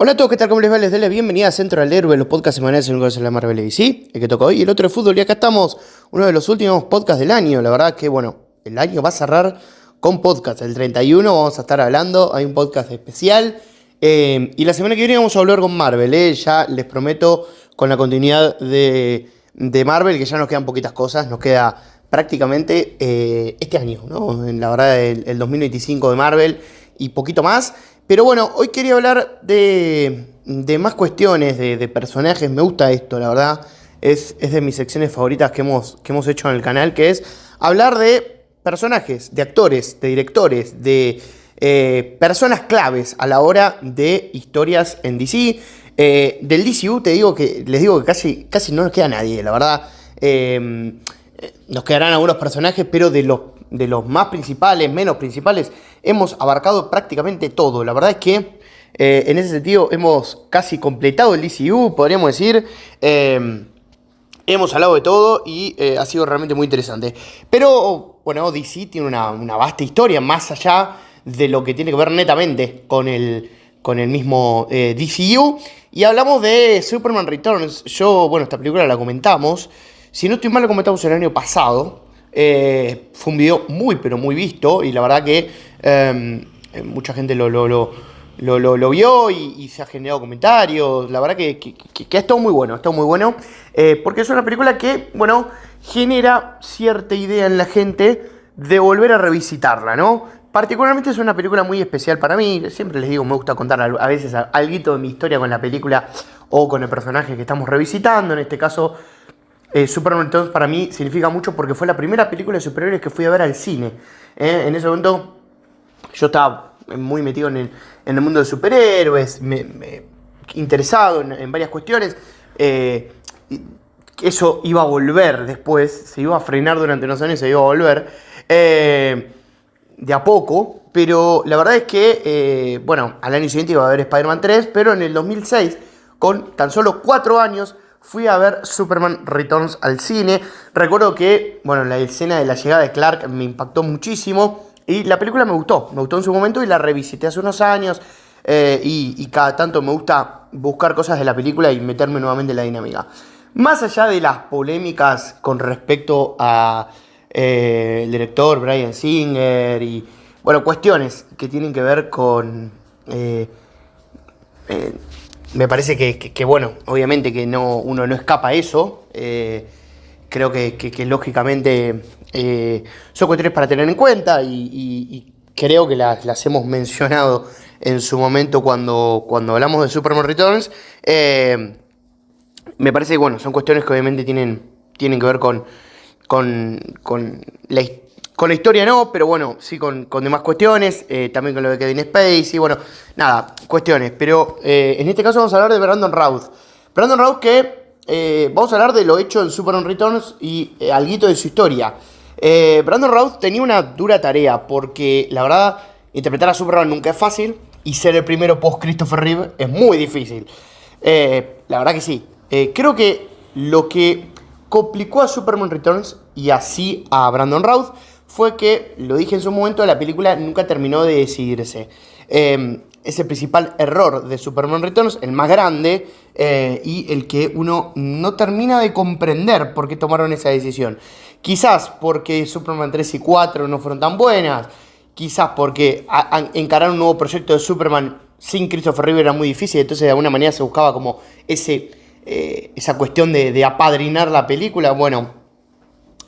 Hola a todos, ¿qué tal? ¿Cómo les va? Les doy la bienvenida a Centro del Héroe, los podcasts semanales en de la Marvel DC, el que tocó hoy, y el otro de fútbol. Y acá estamos, uno de los últimos podcasts del año. La verdad que, bueno, el año va a cerrar con podcast. El 31 vamos a estar hablando, hay un podcast especial. Y la semana que viene vamos a hablar con Marvel, Ya les prometo, con la continuidad de Marvel, que ya nos quedan poquitas cosas, nos queda prácticamente este año, ¿no? La verdad, el 2025 de Marvel y poquito más. Pero bueno, hoy quería hablar de más cuestiones, de personajes. Me gusta esto, la verdad. Es de mis secciones favoritas que hemos hecho en el canal, que es hablar de personajes, de actores, de directores, de personas claves a la hora de historias en DC. Del DCU les digo que casi no nos queda nadie, la verdad. Nos quedarán algunos personajes, pero de los más principales, menos principales, hemos abarcado prácticamente todo. La verdad es que en ese sentido hemos casi completado el DCU, podríamos decir. Hemos hablado de todo y ha sido realmente muy interesante. Pero bueno, DC tiene una vasta historia, más allá de lo que tiene que ver netamente con el mismo DCU. Y hablamos de Superman Returns. Esta película la comentamos. Si no estoy mal, lo comentamos el año pasado. Fue un video muy, pero muy visto. Y la verdad que mucha gente lo vio y se ha generado comentarios. La verdad que ha estado muy bueno. Porque es una película que, bueno, genera cierta idea en la gente de volver a revisitarla, ¿no? Particularmente es una película muy especial para mí. Siempre les digo, me gusta contar a veces algo de mi historia con la película o con el personaje que estamos revisitando. En este caso, Superman Returns para mí significa mucho porque fue la primera película de superhéroes que fui a ver al cine. En ese momento yo estaba muy metido en el mundo de superhéroes, interesado en varias cuestiones. Eso iba a volver después, se iba a frenar durante unos años, se iba a volver de a poco. Pero la verdad es que, al año siguiente iba a haber Spider-Man 3, pero en el 2006, con tan solo 4 años, fui a ver Superman Returns al cine. Recuerdo que, la escena de la llegada de Clark me impactó muchísimo. Y la película me gustó en su momento y la revisité hace unos años. Y cada tanto me gusta buscar cosas de la película y meterme nuevamente en la dinámica. Más allá de las polémicas con respecto a el director Bryan Singer y, cuestiones que tienen que ver con... me parece que obviamente que uno no escapa a eso. Creo que lógicamente son cuestiones para tener en cuenta y creo que las hemos mencionado en su momento cuando hablamos de Superman Returns. Me parece que son cuestiones que obviamente tienen que ver con la historia, no, pero sí con demás cuestiones, también con lo de Kevin Spacey, cuestiones. Pero en este caso vamos a hablar de Brandon Routh. Brandon Routh que vamos a hablar de lo hecho en Superman Returns y alguito de su historia. Brandon Routh tenía una dura tarea porque la verdad interpretar a Superman nunca es fácil y ser el primero post Christopher Reeve es muy difícil. La verdad que sí. Creo que lo que complicó a Superman Returns y así a Brandon Routh fue que, lo dije en su momento, la película nunca terminó de decidirse. Es el principal error de Superman Returns, el más grande, y el que uno no termina de comprender por qué tomaron esa decisión. Quizás porque Superman 3 y 4 no fueron tan buenas, quizás porque encarar un nuevo proyecto de Superman sin Christopher Reeve era muy difícil, entonces de alguna manera se buscaba como esa cuestión de apadrinar la película.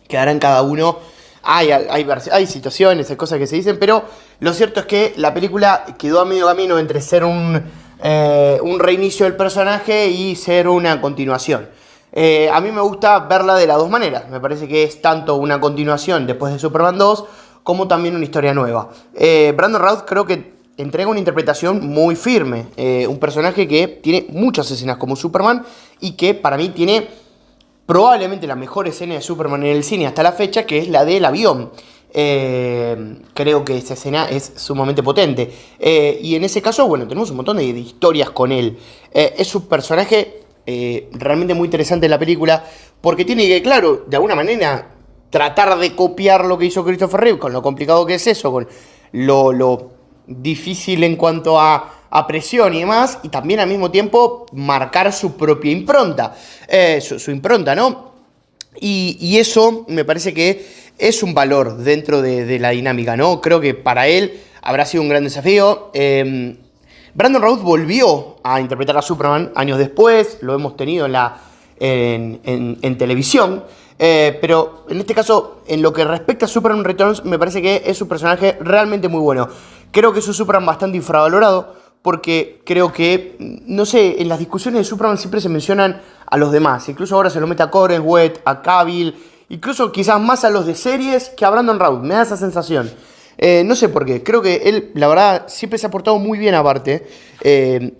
Quedará en cada uno. Hay situaciones, hay cosas que se dicen, pero lo cierto es que la película quedó a medio camino entre ser un reinicio del personaje y ser una continuación. A mí me gusta verla de las dos maneras. Me parece que es tanto una continuación después de Superman 2 como también una historia nueva. Brandon Routh creo que entrega una interpretación muy firme. Un personaje que tiene muchas escenas como Superman y que para mí tiene probablemente la mejor escena de Superman en el cine hasta la fecha, que es la del avión. Creo que esa escena es sumamente potente. Y en ese caso, tenemos un montón de historias con él. Es un personaje realmente muy interesante en la película, porque tiene que, claro, de alguna manera tratar de copiar lo que hizo Christopher Reeve, con lo complicado que es eso, con lo difícil en cuanto a a presión y demás, y también al mismo tiempo marcar su propia impronta, su impronta, ¿no? Y eso me parece que es un valor dentro de la dinámica, ¿no? Creo que para él habrá sido un gran desafío. Brandon Routh volvió a interpretar a Superman años después, lo hemos tenido en televisión, pero en este caso, en lo que respecta a Superman Returns, me parece que es un personaje realmente muy bueno. Creo que es un Superman bastante infravalorado, porque creo que, no sé, en las discusiones de Superman siempre se mencionan a los demás. Incluso ahora se lo mete a Corenswet, a Cavill, incluso quizás más a los de series que a Brandon Routh. Me da esa sensación. No sé por qué. Creo que él, la verdad, siempre se ha portado muy bien aparte.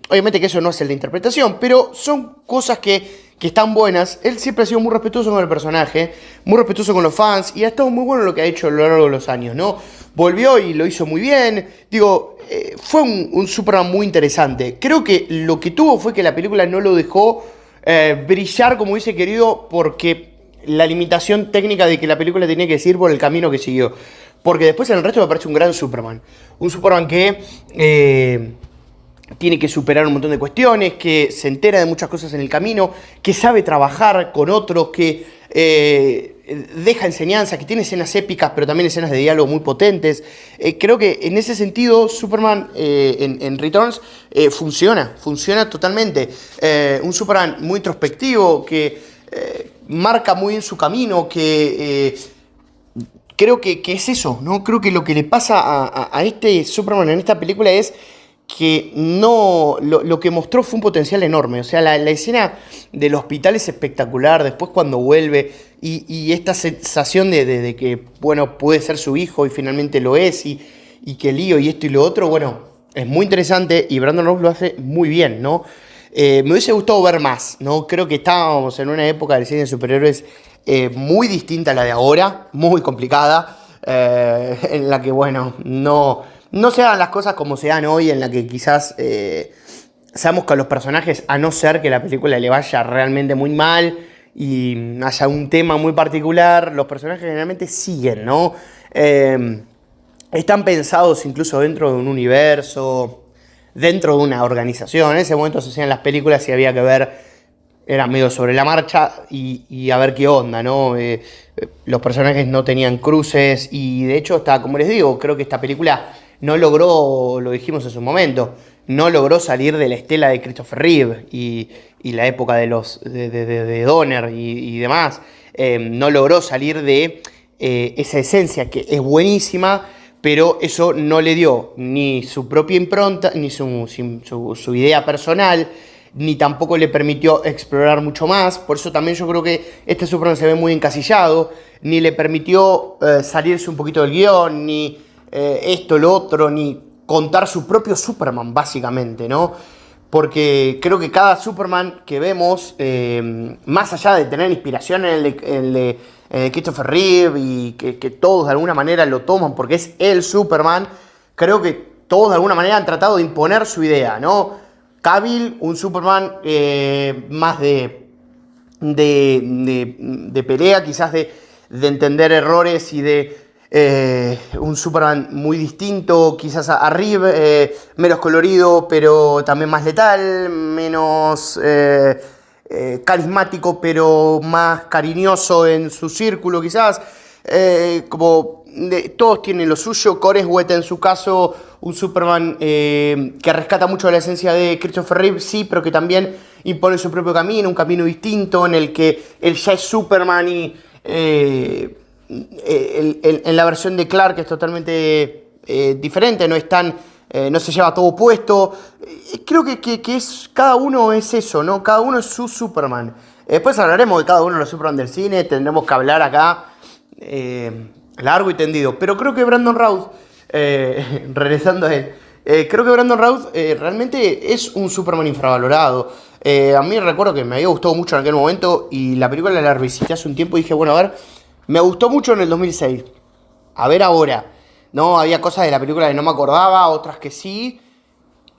Obviamente que eso no es el de interpretación, pero son cosas que están buenas. Él siempre ha sido muy respetuoso con el personaje, muy respetuoso con los fans, y ha estado muy bueno lo que ha hecho a lo largo de los años, ¿no? Volvió y lo hizo muy bien. Digo, fue un Superman muy interesante. Creo que lo que tuvo fue que la película no lo dejó brillar como hubiese querido, porque la limitación técnica de que la película tenía que seguir por el camino que siguió. Porque después en el resto me parece un gran Superman. Un Superman que tiene que superar un montón de cuestiones, que se entera de muchas cosas en el camino, que sabe trabajar con otros, que deja enseñanza, que tiene escenas épicas, pero también escenas de diálogo muy potentes. Creo que en ese sentido Superman en Returns funciona totalmente. Un Superman muy introspectivo, que marca muy bien su camino, que creo que es eso, ¿no? Creo que lo que le pasa a este Superman en esta película es que no. Lo que mostró fue un potencial enorme. O sea, la escena del hospital es espectacular. Después, cuando vuelve, y esta sensación de que, bueno, puede ser su hijo y finalmente lo es, y que lío y esto y lo otro, bueno, es muy interesante y Brandon Routh lo hace muy bien, ¿no? Me hubiese gustado ver más, ¿no? Creo que estábamos en una época del cine de superhéroes muy distinta a la de ahora, muy complicada, en la que, bueno, no se hagan las cosas como se dan hoy, en la que quizás seamos con los personajes, a no ser que la película le vaya realmente muy mal y haya un tema muy particular, los personajes generalmente siguen, ¿no? Están pensados incluso dentro de un universo, dentro de una organización. En ese momento se hacían las películas y había que ver, era medio sobre la marcha y a ver qué onda, ¿no? Los personajes no tenían cruces y de hecho, como les digo, creo que esta película no logró, lo dijimos en su momento, no logró salir de la estela de Christopher Reeve y la época de Donner y demás. No logró salir de esa esencia que es buenísima, pero eso no le dio ni su propia impronta, ni su idea personal, ni tampoco le permitió explorar mucho más. Por eso también yo creo que este Superman se ve muy encasillado, ni le permitió salirse un poquito del guión, ni esto, lo otro, ni contar su propio Superman, básicamente, ¿no? Porque creo que cada Superman que vemos, más allá de tener inspiración en el de Christopher Reeve y que todos de alguna manera lo toman porque es el Superman, creo que todos de alguna manera han tratado de imponer su idea, ¿no? Cavill, un Superman más de pelea, quizás de entender errores y de un Superman muy distinto, quizás a Reeve, menos colorido, pero también más letal, menos carismático, pero más cariñoso en su círculo, quizás. Todos tienen lo suyo. Corenswet, en su caso, un Superman que rescata mucho la esencia de Christopher Reeve, sí, pero que también impone su propio camino, un camino distinto en el que él ya es Superman y en la versión de Clark es totalmente diferente, no se lleva todo puesto. Creo que cada uno es eso, ¿no? Cada uno es su Superman. Después hablaremos de cada uno de los Superman del cine, tendremos que hablar acá largo y tendido. Pero creo que Brandon Routh, regresando a él, creo que Brandon Routh realmente es un Superman infravalorado. A mí recuerdo que me había gustado mucho en aquel momento y la película la revisité hace un tiempo y dije, bueno, a ver, me gustó mucho en el 2006. A ver ahora. No, había cosas de la película que no me acordaba, otras que sí.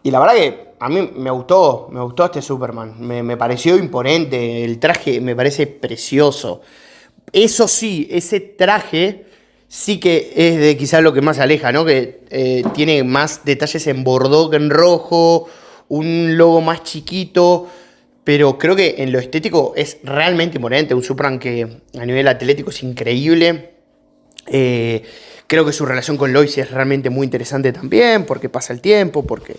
Y la verdad que a mí me gustó este Superman. Me pareció imponente, el traje me parece precioso. Eso sí, ese traje sí que es de quizás lo que más se aleja, ¿no? Que tiene más detalles en bordó que en rojo, un logo más chiquito, pero creo que en lo estético es realmente imponente. Un Superman que a nivel atlético es increíble. Creo que su relación con Lois es realmente muy interesante también, porque pasa el tiempo, porque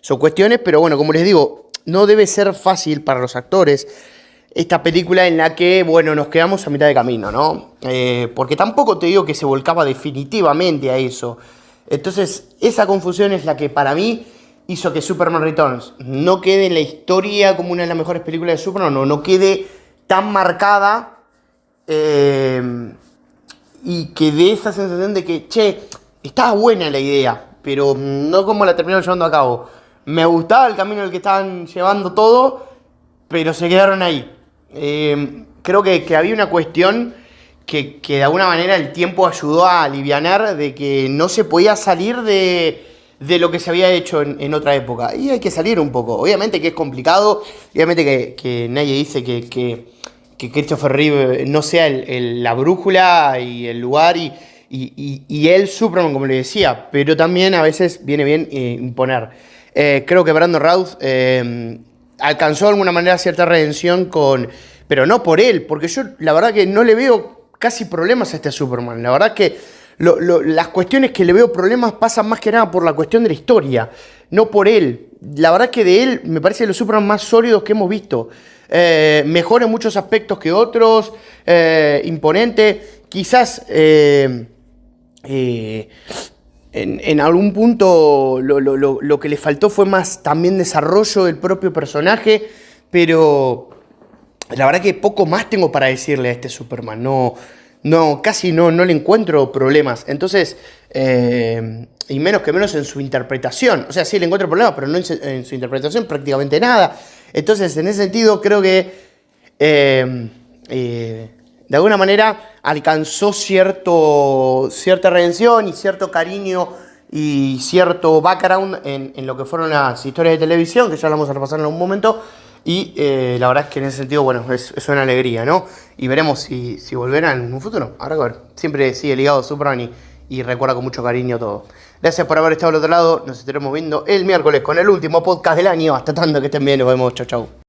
son cuestiones, pero bueno, como les digo, no debe ser fácil para los actores esta película en la que, bueno, nos quedamos a mitad de camino, ¿no? Porque tampoco te digo que se volcaba definitivamente a eso. Entonces, esa confusión es la que para mí hizo que Superman Returns no quede en la historia como una de las mejores películas de Superman, no quede tan marcada y que dé esa sensación de que, che, estaba buena la idea, pero no como la terminaron llevando a cabo. Me gustaba el camino en el que estaban llevando todo, pero se quedaron ahí. Creo que había una cuestión que de alguna manera el tiempo ayudó a alivianar de que no se podía salir de lo que se había hecho en otra época. Y hay que salir un poco. Obviamente que es complicado, obviamente que nadie dice que Christopher Reeve no sea la brújula y el lugar y él Superman, como le decía, pero también a veces viene bien imponer. Creo que Brandon Routh alcanzó de alguna manera cierta redención pero no por él, porque yo la verdad que no le veo casi problemas a este Superman. La verdad que las cuestiones que le veo problemas pasan más que nada por la cuestión de la historia, no por él. La verdad que de él me parece de los Superman más sólidos que hemos visto. Mejor en muchos aspectos que otros, imponente, quizás en algún punto lo que le faltó fue más también desarrollo del propio personaje, pero la verdad que poco más tengo para decirle a este Superman, casi no le encuentro problemas, entonces, y menos que menos en su interpretación, o sea, sí le encuentro problemas, pero no en su interpretación prácticamente nada. Entonces, en ese sentido, creo que de alguna manera alcanzó cierta redención y cierto cariño y cierto background en lo que fueron las historias de televisión, que ya las vamos a repasar en algún momento. Y la verdad es que en ese sentido, bueno, es una alegría, ¿no? Y veremos si volverán en un futuro. Habrá que ver. Siempre sigue ligado a Superman y recuerda con mucho cariño todo. Gracias por haber estado al otro lado. Nos estaremos viendo el miércoles con el último podcast del año. Hasta tanto, que estén bien. Nos vemos. Chau, chau.